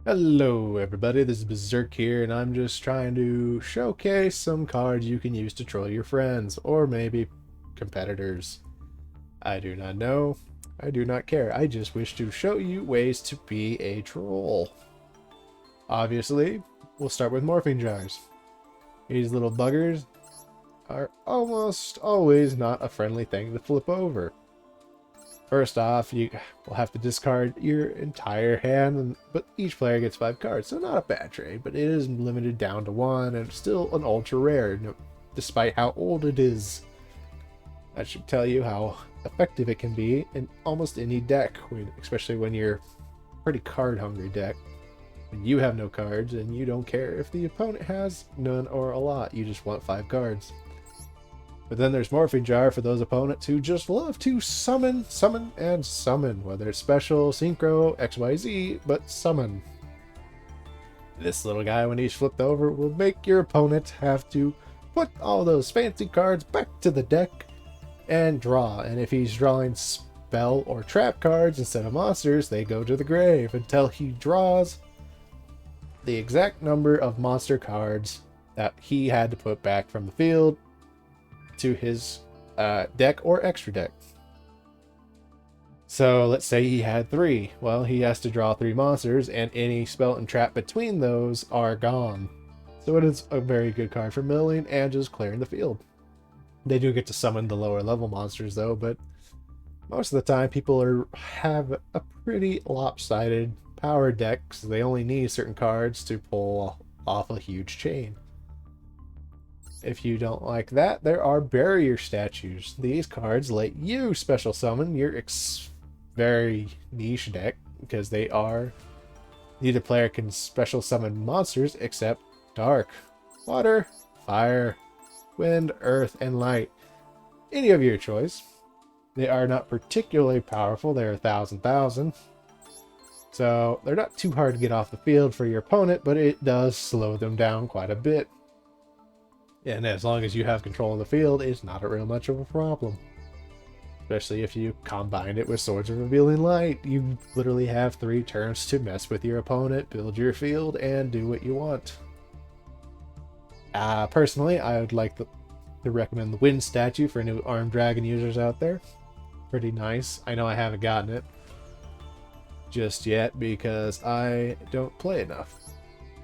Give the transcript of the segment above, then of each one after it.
Hello everybody, this is Berserk here, and I'm just trying to showcase some cards you can use to troll your friends, or maybe competitors. I do not know. I do not care. I just wish to show you ways to be a troll. Obviously, we'll start with morphing jars. These little buggers are almost always not a friendly thing to flip over. First off, you will have to discard your entire hand, but each player gets 5 cards, so not a bad trade, but it is limited down to 1, and still an ultra rare, despite how old it is. That should tell you how effective it can be in almost any deck, especially when you're a pretty card-hungry deck. When you have no cards, and you don't care if the opponent has none or a lot, you just want 5 cards. But then there's Morphing Jar for those opponents who just love to summon, and summon, whether it's special, synchro, XYZ, but summon. This little guy, when he's flipped over, will make your opponent have to put all those fancy cards back to the deck and draw. And if he's drawing spell or trap cards instead of monsters, they go to the grave until he draws the exact number of monster cards that he had to put back from the field to his deck or extra deck. So let's say he had 3. Well, he has to draw 3 monsters, and any spell and trap between those are gone. So it is a very good card for milling and just clearing the field. They do get to summon the lower level monsters though, but most of the time people have a pretty lopsided power deck, so they only need certain cards to pull off a huge chain. If you don't like that, there are barrier statues. These cards let you special summon your very niche deck, because they are neither player can special summon monsters except dark, water, fire, wind, earth, and light. Any of your choice. They are not particularly powerful. They're 1,000. So they're not too hard to get off the field for your opponent, but it does slow them down quite a bit. And as long as you have control of the field, it's not a real much of a problem. Especially if you combine it with Swords of Revealing Light. You literally have 3 turns to mess with your opponent, build your field, and do what you want. Personally, I would like to recommend the Wind Statue for new Armed Dragon users out there. Pretty nice. I know I haven't gotten it just yet because I don't play enough.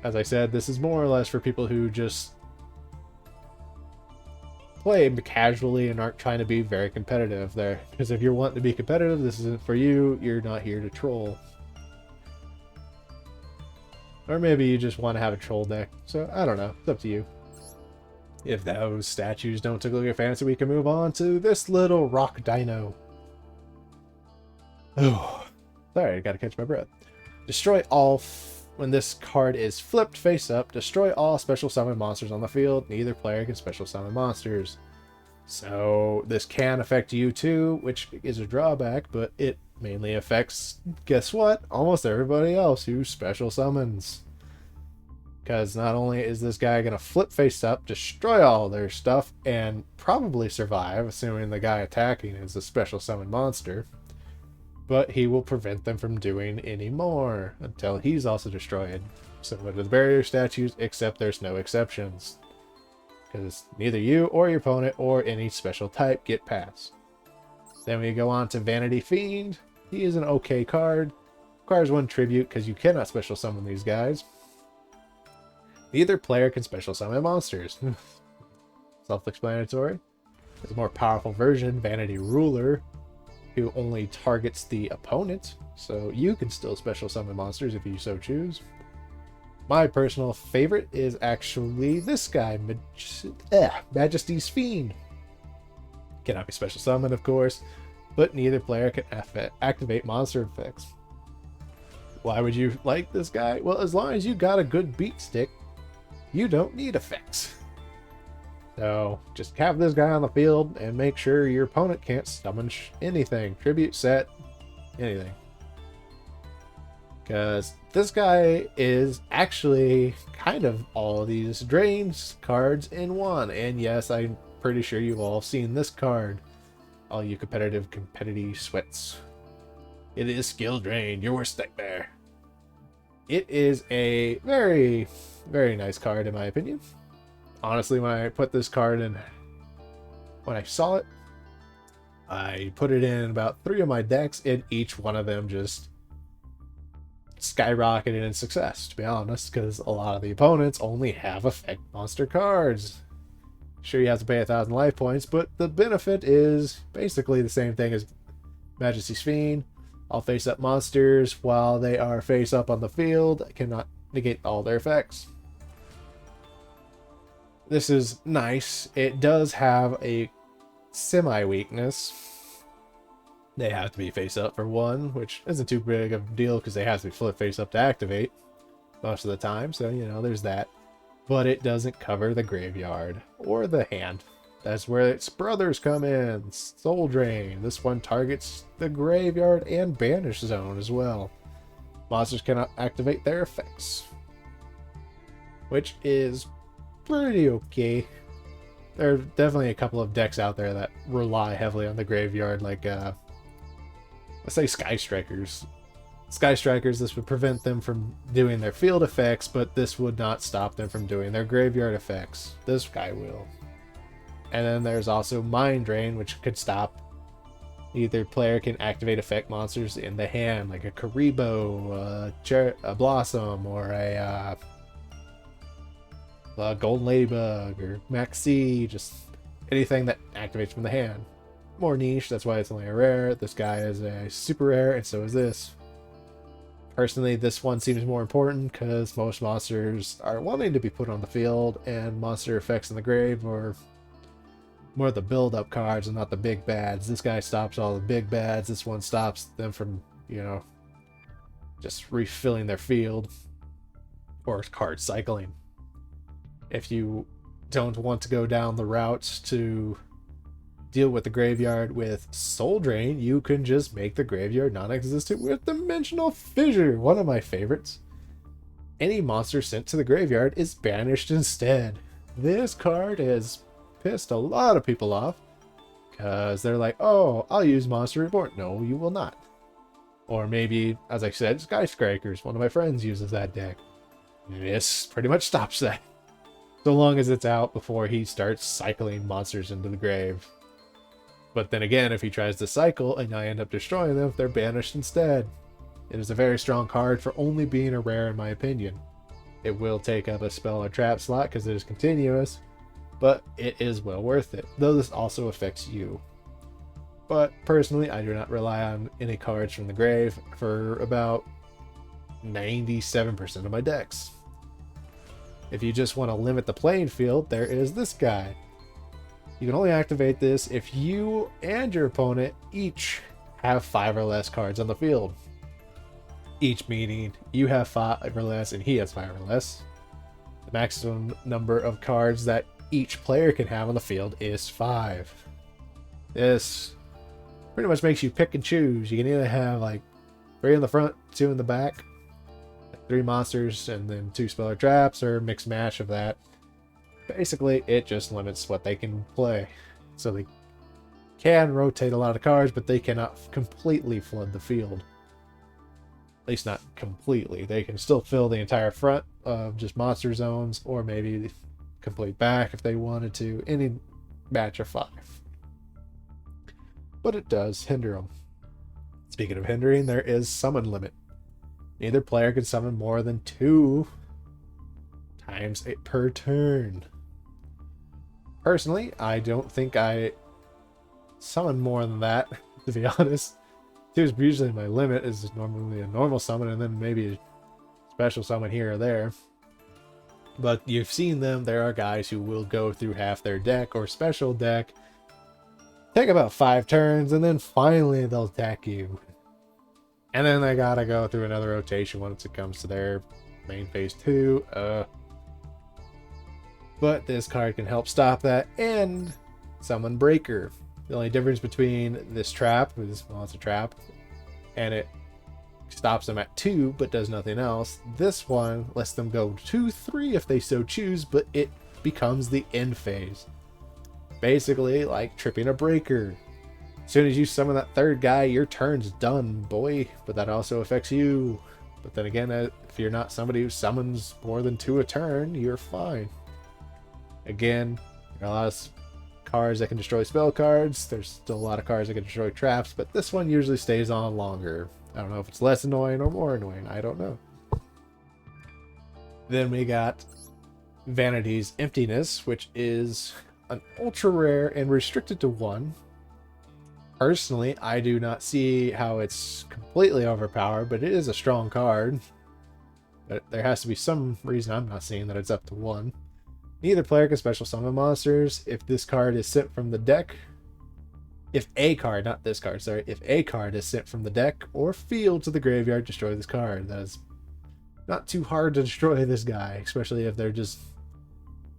As I said, this is more or less for people who just play casually and aren't trying to be very competitive there. Because if you're wanting to be competitive, this isn't for you. You're not here to troll. Or maybe you just want to have a troll deck. So I don't know. It's up to you. If those statues don't tickle your fancy, we can move on to this little rock dino. Oh, sorry, I gotta catch my breath. Destroy all. When this card is flipped face up, destroy all special summon monsters on the field. Neither player can special summon monsters. So this can affect you too, which is a drawback, but it mainly affects, guess what? Almost everybody else who special summons. Because not only is this guy going to flip face up, destroy all their stuff, and probably survive, assuming the guy attacking is a special summon monster, but he will prevent them from doing any more until he's also destroyed. Similar to the barrier statues, except there's no exceptions, because neither you or your opponent or any special type get past. Then we go on to Vanity Fiend. He is an okay card. Requires 1 tribute because you cannot special summon these guys. Neither player can special summon monsters. Self-explanatory. There's a more powerful version, Vanity Ruler, who only targets the opponent, so you can still special summon monsters if you so choose. My personal favorite is actually this guy, Majesty's Fiend. Cannot be special summoned, of course, but neither player can activate monster effects. Why would you like this guy? Well, as long as you got a good beat stick, you don't need effects. So just have this guy on the field and make sure your opponent can't summon anything. Tribute, set, anything. Because this guy is actually kind of all these drains cards in one. And yes, I'm pretty sure you've all seen this card. All you competitive sweats. It is skill drain, your worst nightmare. It is a very, very nice card in my opinion. Honestly, when I put this card in, when I saw it, I put it in about 3 of my decks, and each one of them just skyrocketed in success, to be honest, because a lot of the opponents only have effect monster cards. Sure, you have to pay 1,000 life points, but the benefit is basically the same thing as Majesty's Fiend. All face-up monsters, while they are face-up on the field, cannot negate all their effects. This is nice. It does have a semi-weakness. They have to be face-up for one, which isn't too big of a deal because they have to be flip face-up to activate most of the time, so, you know, there's that. But it doesn't cover the graveyard or the hand. That's where its brothers come in. Soul Drain. This one targets the graveyard and banish zone as well. Monsters cannot activate their effects, which is pretty okay. There are definitely a couple of decks out there that rely heavily on the graveyard, like let's say Sky Strikers. Sky Strikers, this would prevent them from doing their field effects, but this would not stop them from doing their graveyard effects. This guy will. And then there's also Mind Drain, which could stop. Either player can activate effect monsters in the hand, like a Karibo, a Blossom, or a Golden Ladybug, or Maxi, just anything that activates from the hand. More niche, that's why it's only a rare. This guy is a super rare, and so is this. Personally, this one seems more important because most monsters are wanting to be put on the field, and monster effects in the grave are more the build-up cards and not the big bads. This guy stops all the big bads. This one stops them from, you know, just refilling their field or card cycling. If you don't want to go down the route to deal with the graveyard with Soul Drain, you can just make the graveyard non-existent with Dimensional Fissure, one of my favorites. Any monster sent to the graveyard is banished instead. This card has pissed a lot of people off because they're like, oh, I'll use Monster Reborn. No, you will not. Or maybe, as I said, Skyscrapers. One of my friends uses that deck. This pretty much stops that. So long as it's out before he starts cycling monsters into the grave. But then again, if he tries to cycle and I end up destroying them, they're banished instead. It is a very strong card for only being a rare in my opinion. It will take up a spell or trap slot because it is continuous, but it is well worth it, though this also affects you. But personally, I do not rely on any cards from the grave for about 97% of my decks. If you just want to limit the playing field, there is this guy. You can only activate this if you and your opponent each have 5 or less cards on the field. Each meaning you have 5 or less and he has 5 or less. The maximum number of cards that each player can have on the field is 5. This pretty much makes you pick and choose. You can either have like 3 in the front, 2 in the back, 3 monsters, and then 2 spell or traps, or a mixed match of that. Basically, it just limits what they can play. So they can rotate a lot of cards, but they cannot completely flood the field. At least not completely. They can still fill the entire front of just monster zones, or maybe the complete back if they wanted to. Any match of 5. But it does hinder them. Speaking of hindering, there is summon limit. Neither player can summon more than 2 times per turn. Personally, I don't think I summon more than that, to be honest. 2 is usually my limit, is normally a normal summon, and then maybe a special summon here or there. But you've seen them, there are guys who will go through half their deck or special deck, take about 5 turns, and then finally they'll attack you. And then they gotta go through another rotation once it comes to their main phase 2. But this card can help stop that and summon Breaker. The only difference between this trap, this monster trap, and it stops them at 2 but does nothing else. This one lets them go 2-3 if they so choose, but it becomes the end phase. Basically like tripping a Breaker. As soon as you summon that 3rd guy, your turn's done, boy. But that also affects you. But then again, if you're not somebody who summons more than 2 a turn, you're fine. Again, there are a lot of cards that can destroy spell cards. There's still a lot of cards that can destroy traps, but this one usually stays on longer. I don't know if it's less annoying or more annoying. I don't know. Then we got Vanity's Emptiness, which is an ultra rare and restricted to 1. Personally, I do not see how it's completely overpowered, but it is a strong card. But there has to be some reason I'm not seeing that it's up to 1. Neither player can special summon monsters. If this card is sent from the deck, if a card, not this card, sorry, if a card is sent from the deck or field to the graveyard, destroy this card. That is not too hard to destroy this guy, especially if they're just,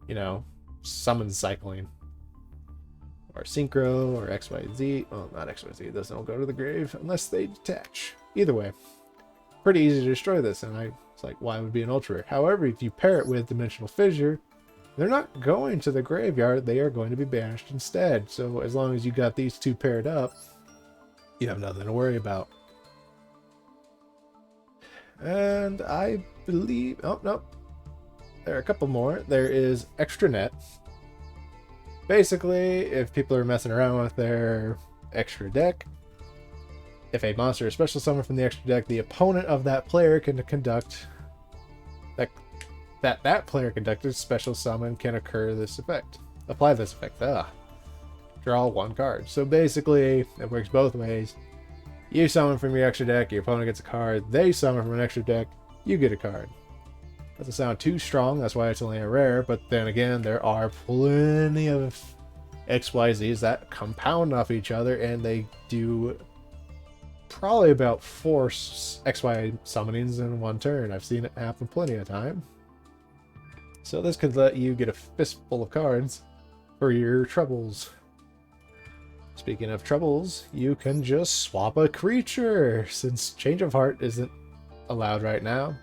you know, summon cycling. Or Synchro, or XYZ. Well, not XYZ, it doesn't go to the grave unless they detach. Either way, pretty easy to destroy this, and it's like, why would it be an ultra rare? However, if you pair it with Dimensional Fissure, they're not going to the graveyard, they are going to be banished instead. So as long as you got these two paired up, you have nothing to worry about. And I believe, oh no, there are a couple more. There is extranet. Basically, if people are messing around with their extra deck, if a monster is special summoned from the extra deck, the opponent of that player can conduct that player conducted special summon can occur this effect. Apply this effect. Draw 1 card. So basically, it works both ways. You summon from your extra deck, your opponent gets a card. They summon from an extra deck, you get a card. Doesn't sound too strong, that's why it's only a rare, but then again, there are plenty of XYZs that compound off each other, and they do probably about 4 XY summonings in 1 turn. I've seen it happen plenty of time. So this could let you get a fistful of cards for your troubles. Speaking of troubles, you can just swap a creature, since Change of Heart isn't allowed right now.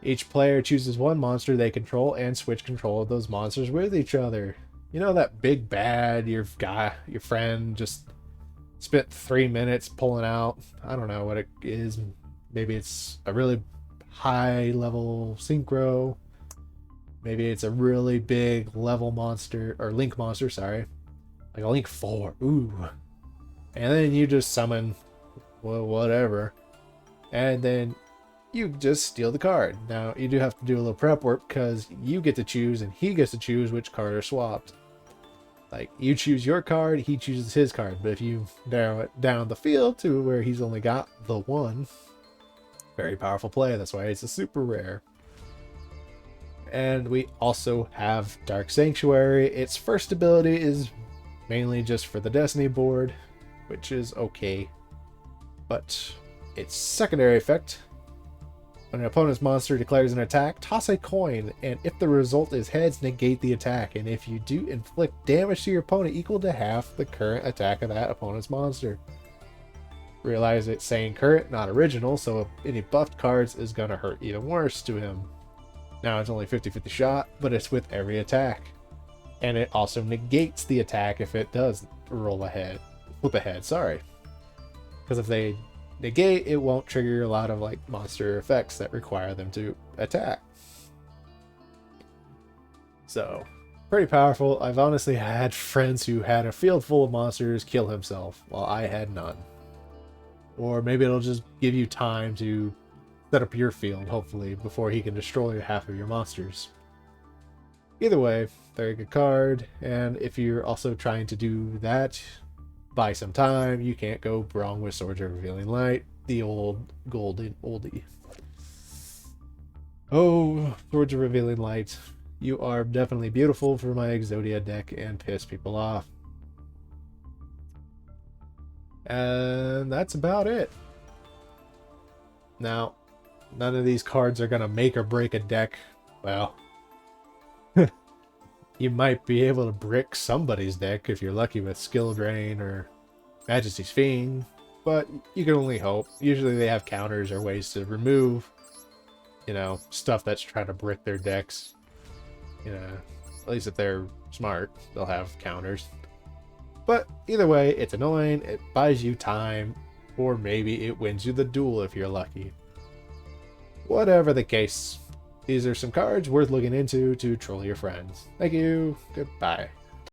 Each player chooses 1 monster they control and switch control of those monsters with each other. You know that big bad your friend just spent 3 minutes pulling out? I don't know what it is. Maybe it's a really high level synchro. Maybe it's a really big level monster, or link monster, sorry. Like a link 4. Ooh. And then you just summon, well, whatever. And then you just steal the card. Now, you do have to do a little prep work because you get to choose and he gets to choose which card are swapped. Like, you choose your card, he chooses his card. But if you narrow it down the field to where he's only got the 1, very powerful play. That's why it's a super rare. And we also have Dark Sanctuary. Its first ability is mainly just for the Destiny board, which is okay. But its secondary effect, when an opponent's monster declares an attack, toss a coin, and if the result is heads, negate the attack. And if you do, inflict damage to your opponent equal to half the current attack of that opponent's monster. Realize it's saying current, not original, so any buffed cards is going to hurt even worse to him. Now it's only 50-50 shot, but it's with every attack. And it also negates the attack if it does roll ahead. Flip ahead, sorry. Because if they negate, it won't trigger a lot of like monster effects that require them to attack. So, pretty powerful. I've honestly had friends who had a field full of monsters kill himself, while I had none. Or maybe it'll just give you time to set up your field, hopefully, before he can destroy half of your monsters. Either way, very good card, and if you're also trying to do that, buy some time. You can't go wrong with Swords of Revealing Light, the old golden oldie. Oh, Swords of Revealing Light, you are definitely beautiful for my Exodia deck and piss people off. And that's about it. Now, none of these cards are going to make or break a deck. Well, you might be able to brick somebody's deck if you're lucky with Skill Drain or Majesty's Fiend, but you can only hope. Usually they have counters or ways to remove, you know, stuff that's trying to brick their decks. You know, at least if they're smart, they'll have counters. But either way, it's annoying, it buys you time, or maybe it wins you the duel if you're lucky. Whatever the case, these are some cards worth looking into to troll your friends. Thank you. Goodbye.